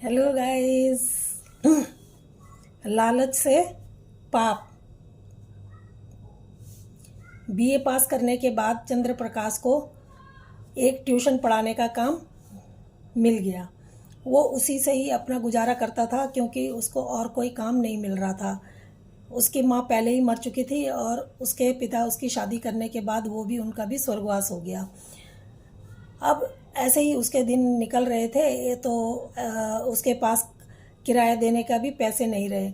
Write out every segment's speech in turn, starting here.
Hello guys. लालच से पाप। बीए पास करने के बाद चंद्र प्रकाश को एक ट्यूशन पढ़ाने का काम मिल गया। वो उसी से ही अपना गुजारा करता था क्योंकि उसको और कोई काम नहीं मिल रहा था। उसकी माँ पहले ही मर चुकी थी और उसके पिता उसकी शादी करने के बाद वो भी उनका भी स्वर्गवास हो गया। अब ऐसे ही उसके दिन निकल रहे थे तो उसके पास किराया देने का भी पैसे नहीं रहे।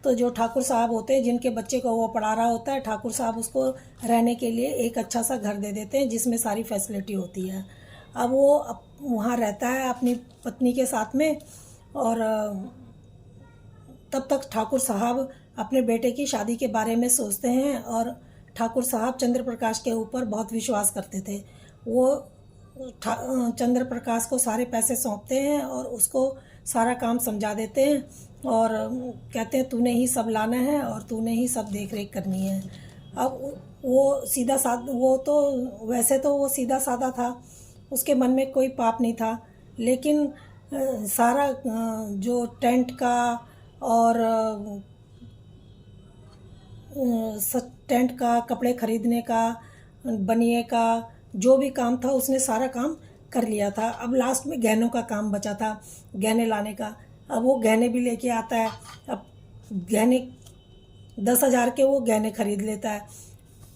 तो जो ठाकुर साहब होते हैं जिनके बच्चे को वो पढ़ा रहा होता है, ठाकुर साहब उसको रहने के लिए एक अच्छा सा घर दे देते हैं जिसमें सारी फैसिलिटी होती है। अब वो वहाँ रहता है अपनी पत्नी के साथ में। और तब तक ठाकुर साहब अपने बेटे की शादी के बारे में सोचते हैं। और ठाकुर साहब चंद्र प्रकाश के ऊपर बहुत विश्वास करते थे। वो चंद्र प्रकाश को सारे पैसे सौंपते हैं और उसको सारा काम समझा देते हैं और कहते हैं तूने ही सब लाना है और तूने ही सब देख रेख करनी है। अब वो सीधा साधा, वो तो वैसे तो वो सीधा साधा था, उसके मन में कोई पाप नहीं था। लेकिन सारा जो टेंट का और टेंट का, कपड़े खरीदने का, बनिए का जो भी काम था उसने सारा काम कर लिया था। अब लास्ट में गहनों का काम बचा था, गहने लाने का। अब वो गहने भी लेके आता है। अब गहने 10,000 के वो गहने खरीद लेता है।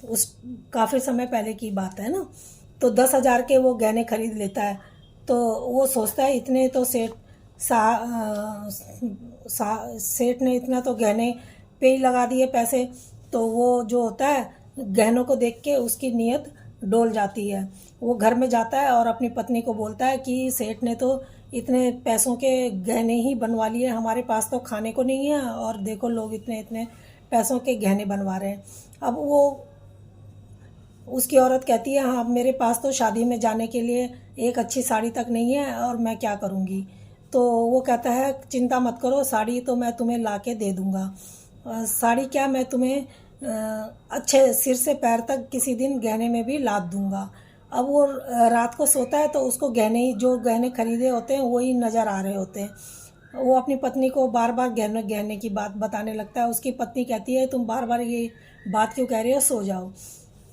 उस काफ़ी समय पहले की बात है ना। तो 10,000 के वो गहने खरीद लेता है। तो वो सोचता है इतने तो सेठ ने इतना तो गहने पे ही लगा दिए पैसे। तो वो जो होता है गहनों को देख के उसकी नीयत डोल जाती है। वो घर में जाता है और अपनी पत्नी को बोलता है कि सेठ ने तो इतने पैसों के गहने ही बनवा लिए, हमारे पास तो खाने को नहीं है और देखो लोग इतने इतने पैसों के गहने बनवा रहे हैं। अब वो उसकी औरत कहती है हाँ मेरे पास तो शादी में जाने के लिए एक अच्छी साड़ी तक नहीं है और मैं क्या करूँगी। तो वो कहता है चिंता मत करो, साड़ी तो मैं तुम्हें ला के दे दूँगा। साड़ी क्या, मैं तुम्हें अच्छे सिर से पैर तक किसी दिन गहने में भी लाद दूँगा। अब वो रात को सोता है तो उसको गहने ही, जो गहने खरीदे होते हैं वही नज़र आ रहे होते हैं। वो अपनी पत्नी को बार बार गहने गहने की बात बताने लगता है। उसकी पत्नी कहती है तुम बार बार ये बात क्यों कह रहे हो, सो जाओ।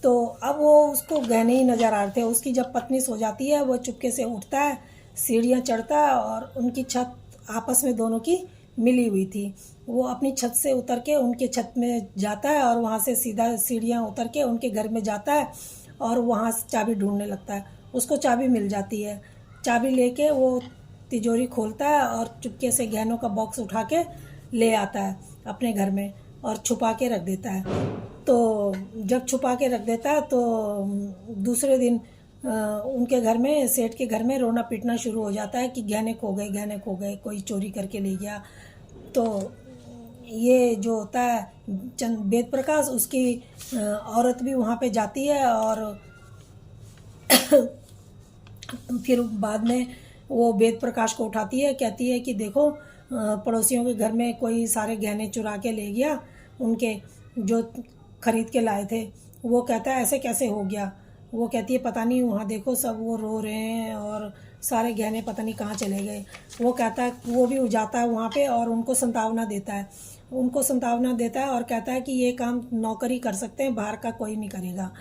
तो अब वो उसको गहने ही नज़र आ रहे थे। उसकी जब पत्नी सो जाती है वो चुपके से उठता है, सीढ़ियाँ चढ़ता है और उनकी छत आपस में दोनों की मिली हुई थी। वो अपनी छत से उतर के उनके छत में जाता है और वहाँ से सीधा सीढ़ियाँ उतर के उनके घर में जाता है और वहाँ से चाबी ढूंढने लगता है। उसको चाबी मिल जाती है। चाबी लेके वो तिजोरी खोलता है और चुपके से गहनों का बॉक्स उठा के ले आता है अपने घर में और छुपा के रख देता है। तो जब छुपा के रख देता है तो दूसरे दिन उनके घर में, सेठ के घर में रोना पीटना शुरू हो जाता है कि गहने खो गए, गहने खो गए, कोई चोरी करके ले गया। तो ये जो होता है वेद प्रकाश, उसकी औरत भी वहाँ पे जाती है और फिर बाद में वो वेद प्रकाश को उठाती है, कहती है कि देखो पड़ोसियों के घर में कोई सारे गहने चुरा के ले गया, उनके जो खरीद के लाए थे। वो कहता है ऐसे कैसे हो गया। वो कहती है पता नहीं, वहाँ देखो सब वो रो रहे हैं और सारे गहने पता नहीं कहाँ चले गए। वो कहता है, वो भी जाता है वहाँ पे और उनको संतावना देता है। उनको संतावना देता है और कहता है कि ये काम नौकर ही कर सकते हैं, बाहर का कोई नहीं करेगा।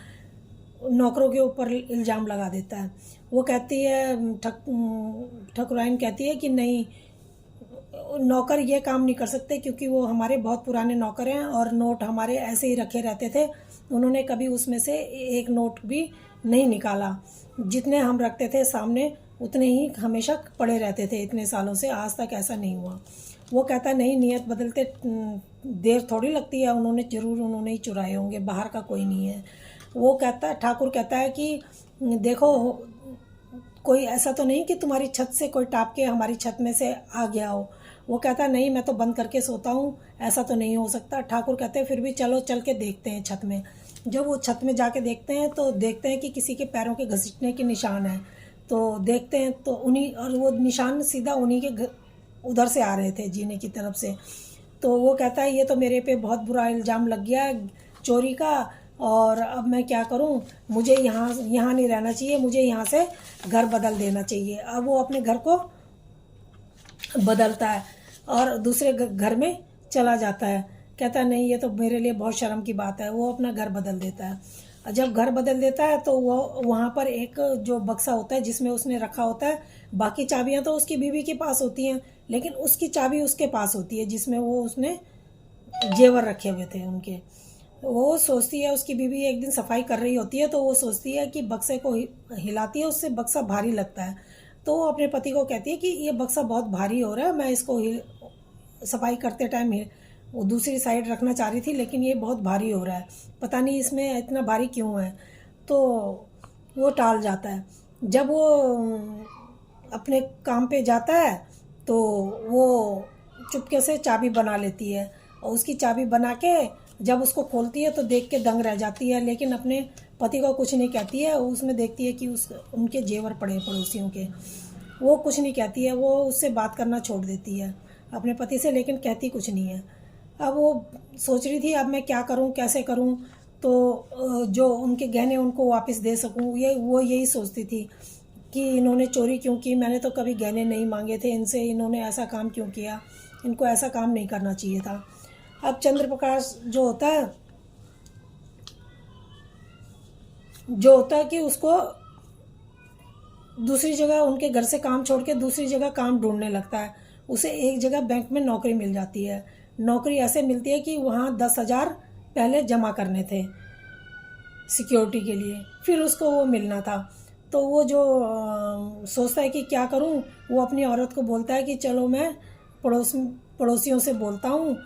नौकरों के ऊपर इल्ज़ाम लगा देता है। वो कहती है ठकुराइन कहती है कि नहीं, नौकर ये काम नहीं कर सकते क्योंकि वो हमारे बहुत पुराने नौकर हैं और नोट हमारे ऐसे ही रखे रहते थे, उन्होंने कभी उसमें से एक नोट भी नहीं निकाला। जितने हम रखते थे सामने उतने ही हमेशा पड़े रहते थे, इतने सालों से आज तक ऐसा नहीं हुआ। वो कहता नहीं, नियत बदलते देर थोड़ी लगती है, उन्होंने ही चुराए होंगे, बाहर का कोई नहीं है। वो कहता, ठाकुर कहता है कि देखो कोई ऐसा तो नहीं कि तुम्हारी छत से कोई टाप के हमारी छत में से आ गया हो। वो कहता नहीं, मैं तो बंद करके सोता हूँ, ऐसा तो नहीं हो सकता। ठाकुर कहते हैं फिर भी चलो चल के देखते हैं छत में। जब वो छत में जाके देखते हैं तो देखते हैं कि किसी के पैरों के घसीटने के निशान हैं। तो देखते हैं तो उन्हीं, और वो निशान सीधा उन्हीं के उधर से आ रहे थे, जीने की तरफ से। तो वो कहता है ये तो मेरे पे बहुत बुरा इल्ज़ाम लग गया चोरी का, और अब मैं क्या करूं, मुझे यहाँ नहीं रहना चाहिए, मुझे यहाँ से घर बदल देना चाहिए। अब वो अपने घर को बदलता है और दूसरे घर में चला जाता है। कहता है नहीं ये तो मेरे लिए बहुत शर्म की बात है। वो अपना घर बदल देता है। और जब घर बदल देता है तो वो वहाँ पर एक जो बक्सा होता है जिसमें उसने रखा होता है, बाकी चाबियाँ तो उसकी बीवी के पास होती हैं, लेकिन उसकी चाबी उसके पास होती है जिसमें वो उसने जेवर रखे हुए थे उनके। वो सोचती है, उसकी बीवी एक दिन सफाई कर रही होती है तो वो सोचती है कि बक्से को हिलाती है, उससे बक्सा भारी लगता है। तो वो अपने पति को कहती है कि ये बक्सा बहुत भारी हो रहा है, मैं इसको सफाई करते टाइम वो दूसरी साइड रखना चाह रही थी लेकिन ये बहुत भारी हो रहा है, पता नहीं इसमें इतना भारी क्यों है। तो वो टाल जाता है। जब वो अपने काम पे जाता है तो वो चुपके से चाबी बना लेती है और उसकी चाबी बना के जब उसको खोलती है तो देख के दंग रह जाती है, लेकिन अपने पति को कुछ नहीं कहती है। उसमें देखती है कि उनके जेवर पड़े पड़ोसियों के, वो कुछ नहीं कहती है, वो उससे बात करना छोड़ देती है अपने पति से, लेकिन कहती कुछ नहीं है। अब वो सोच रही थी अब मैं क्या करूं, कैसे करूं तो जो उनके गहने उनको वापस दे सकूं। वो यही सोचती थी कि इन्होंने चोरी क्यों की, मैंने तो कभी गहने नहीं मांगे थे इनसे, इन्होंने ऐसा काम क्यों किया, इनको ऐसा काम नहीं करना चाहिए था। अब चंद्र प्रकाश जो होता है कि उसको दूसरी जगह, उनके घर से काम छोड़ के दूसरी जगह काम ढूंढने लगता है। उसे एक जगह बैंक में नौकरी मिल जाती है। नौकरी ऐसे मिलती है कि वहाँ 10,000 पहले जमा करने थे सिक्योरिटी के लिए, फिर उसको वो मिलना था। तो वो जो सोचता है कि क्या करूं, वो अपनी औरत को बोलता है कि चलो मैं पड़ोसियों से बोलता हूँ,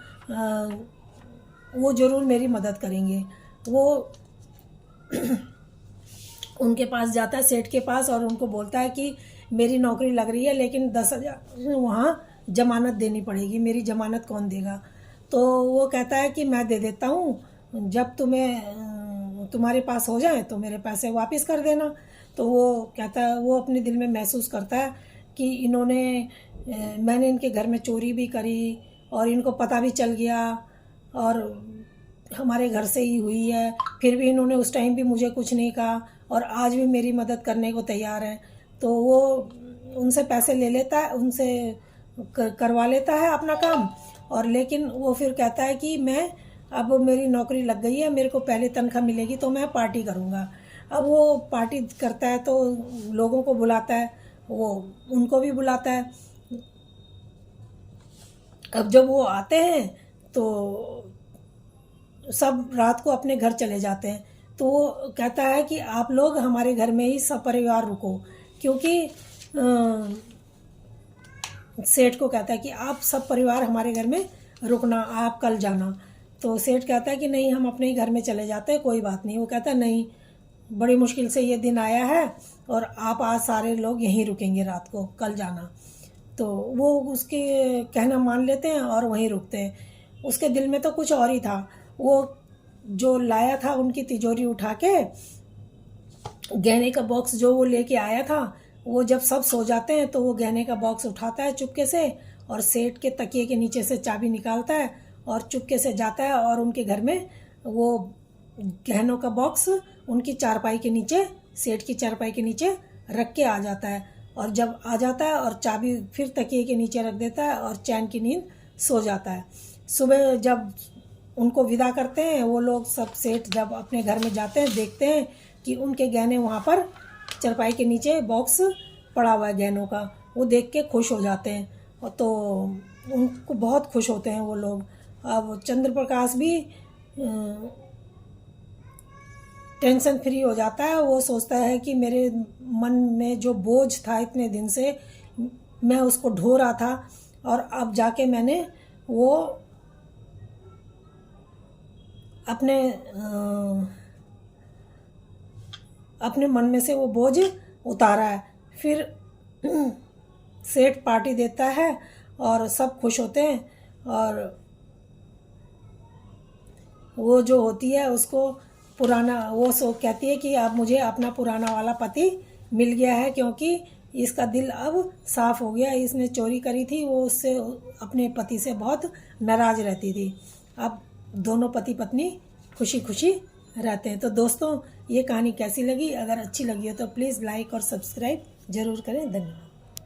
वो ज़रूर मेरी मदद करेंगे। वो उनके पास जाता है, सेठ के पास, और उनको बोलता है कि मेरी नौकरी लग रही है लेकिन 10,000 वहाँ जमानत देनी पड़ेगी, मेरी जमानत कौन देगा। तो वो कहता है कि मैं दे देता हूँ, जब तुम्हारे पास हो जाए तो मेरे पैसे वापस कर देना। तो वो कहता है, वो अपने दिल में महसूस करता है कि मैंने इनके घर में चोरी भी करी और इनको पता भी चल गया और हमारे घर से ही हुई है, फिर भी इन्होंने उस टाइम भी मुझे कुछ नहीं कहा और आज भी मेरी मदद करने को तैयार हैं। तो वो उनसे पैसे ले लेता है, उनसे करवा लेता है अपना काम, और लेकिन वो फिर कहता है कि अब मेरी नौकरी लग गई है, मेरे को पहले तनख्वाह मिलेगी तो मैं पार्टी करूँगा। अब वो पार्टी करता है तो लोगों को बुलाता है, वो उनको भी बुलाता है। अब जब वो आते हैं तो सब रात को अपने घर चले जाते हैं। तो वो कहता है कि आप लोग हमारे घर में ही सपरिवार रुको, क्योंकि सेठ को कहता है कि आप सब परिवार हमारे घर में रुकना, आप कल जाना। तो सेठ कहता है कि नहीं, हम अपने ही घर में चले जाते हैं, कोई बात नहीं। वो कहता है नहीं, बड़ी मुश्किल से ये दिन आया है और आप आज सारे लोग यहीं रुकेंगे रात को, कल जाना। तो वो उसके कहना मान लेते हैं और वहीं रुकते हैं। उसके दिल में तो कुछ और ही था। वो जो लाया था उनकी तिजोरी उठा के, गहने का बॉक्स जो वो लेके आया था, वो जब सब सो जाते हैं तो वो गहने का बॉक्स उठाता है चुपके से और सेठ के तकिए के नीचे से चाबी निकालता है और चुपके से जाता है और उनके घर में वो गहनों का बॉक्स उनकी चारपाई के नीचे, सेठ की चारपाई के नीचे रख के आ जाता है। और जब आ जाता है और चाबी फिर तकिए के नीचे रख देता है और चैन की नींद सो जाता है। सुबह जब उनको विदा करते हैं वो लोग सब, सेठ जब अपने घर में जाते हैं देखते हैं कि उनके गहने वहाँ पर चारपाई के नीचे बॉक्स पड़ा हुआ है गहनों का। वो देख के खुश हो जाते हैं और तो उनको बहुत खुश होते हैं वो लोग। अब चंद्र प्रकाश भी टेंशन फ्री हो जाता है। वो सोचता है कि मेरे मन में जो बोझ था इतने दिन से, मैं उसको ढो रहा था और अब जाके मैंने वो अपने मन में से वो बोझ उतारा है। फिर सेठ पार्टी देता है और सब खुश होते हैं और वो जो होती है उसको कहती है कि अब मुझे अपना पुराना वाला पति मिल गया है, क्योंकि इसका दिल अब साफ हो गया। इसने चोरी करी थी, वो उससे, अपने पति से बहुत नाराज रहती थी। अब दोनों पति पत्नी खुशी खुशी रहते हैं। तो दोस्तों, ये कहानी कैसी लगी? अगर अच्छी लगी हो तो प्लीज़ लाइक और सब्सक्राइब ज़रूर करें। धन्यवाद।